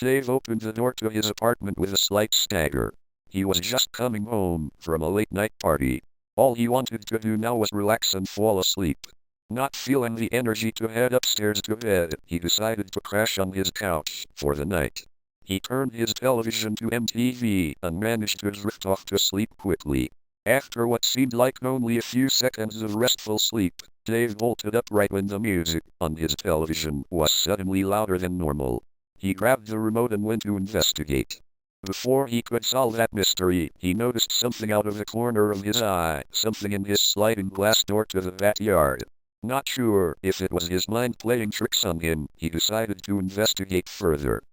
Dave opened the door to his apartment with a slight stagger. He was just coming home from a late-night party. All he wanted to do now was relax and fall asleep. Not feeling the energy to head upstairs to bed, he decided to crash on his couch for the night. He turned his television to MTV and managed to drift off to sleep quickly. After what seemed like only a few seconds of restful sleep, Dave bolted upright when the music on his television was suddenly louder than normal. He grabbed the remote and went to investigate. Before he could solve that mystery, he noticed something out of the corner of his eye, something in his sliding glass door to the backyard. Not sure if it was his mind playing tricks on him, he decided to investigate further.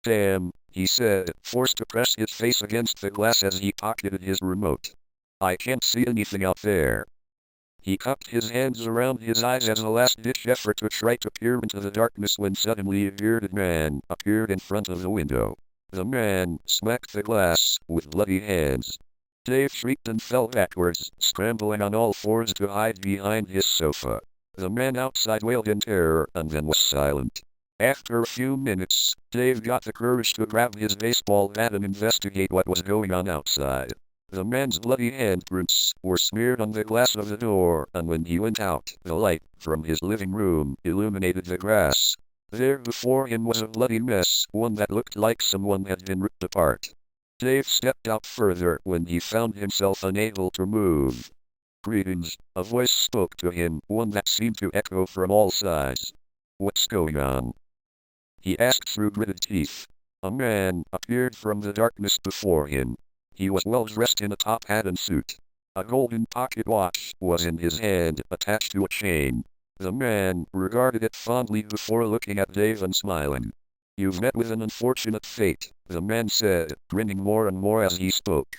"Damn," he said, forced to press his face against the glass as he pocketed his remote. "I can't see anything out there." He cupped his hands around his eyes as a last-ditch effort to try to peer into the darkness when suddenly a bearded man appeared in front of the window. The man smacked the glass with bloody hands. Dave shrieked and fell backwards, scrambling on all fours to hide behind his sofa. The man outside wailed in terror and then was silent. After a few minutes, Dave got the courage to grab his baseball bat and investigate what was going on outside. The man's bloody handprints were smeared on the glass of the door, and when he went out, the light from his living room illuminated the grass. There before him was a bloody mess, one that looked like someone had been ripped apart. Dave stepped out further when he found himself unable to move. "Greetings," a voice spoke to him, one that seemed to echo from all sides. "What's going on?" he asked through gritted teeth. A man appeared from the darkness before him. He was well dressed in a top hat and suit. A golden pocket watch was in his hand, attached to a chain. The man regarded it fondly before looking at Dave and smiling. "You've met with an unfortunate fate," the man said, grinning more and more as he spoke.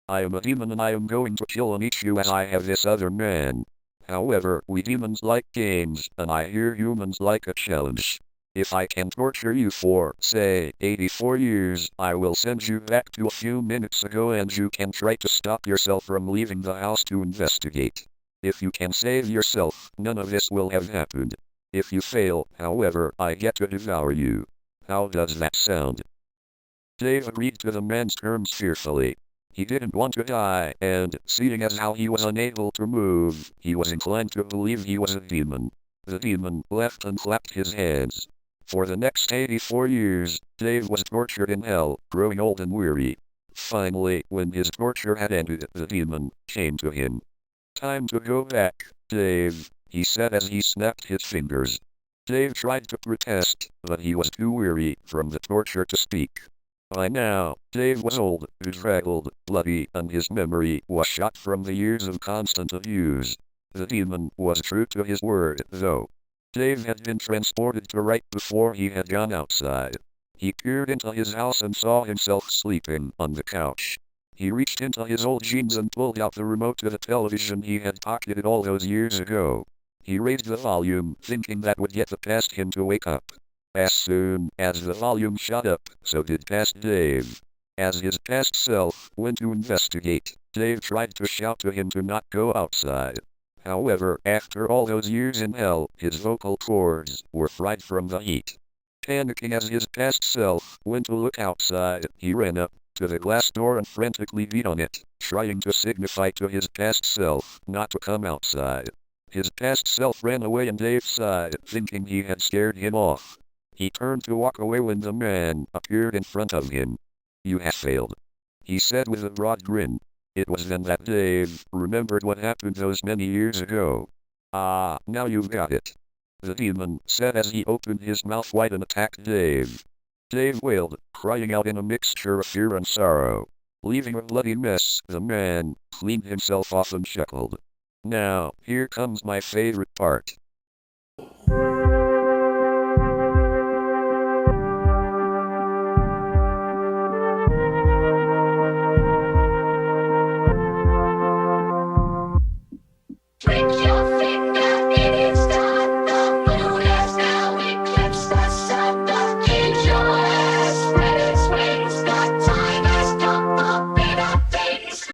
"I am a demon and I am going to kill and eat you as I have this other man. However, we demons like games, and I hear humans like a challenge. If I can torture you for, say, 84 years, I will send you back to a few minutes ago and you can try to stop yourself from leaving the house to investigate. If you can save yourself, none of this will have happened. If you fail, however, I get to devour you. How does that sound?" Dave agreed to the man's terms fearfully. He didn't want to die, and, seeing as how he was unable to move, he was inclined to believe he was a demon. The demon laughed and clapped his hands. For the next 84 years, Dave was tortured in hell, growing old and weary. Finally, when his torture had ended, the demon came to him. "Time to go back, Dave," he said as he snapped his fingers. Dave tried to protest, but he was too weary from the torture to speak. By now, Dave was old, bedraggled, bloody, and his memory was shot from the years of constant abuse. The demon was true to his word, though. Dave had been transported to right before he had gone outside. He peered into his house and saw himself sleeping on the couch. He reached into his old jeans and pulled out the remote to the television he had pocketed all those years ago. He raised the volume, thinking that would get the past him to wake up. As soon as the volume shot up, so did past Dave. As his past self went to investigate, Dave tried to shout to him to not go outside. However, after all those years in hell, his vocal cords were fried from the heat. Panicking as his past self went to look outside, he ran up to the glass door and frantically beat on it, trying to signify to his past self not to come outside. His past self ran away and Dave sighed, thinking he had scared him off. He turned to walk away when the man appeared in front of him. "You have failed," he said with a broad grin. It was then that Dave remembered what happened those many years ago. "Ah, now you've got it," the demon said as he opened his mouth wide and attacked Dave. Dave wailed, crying out in a mixture of fear and sorrow. Leaving a bloody mess, the man cleaned himself off and chuckled. "Now, here comes my favorite part."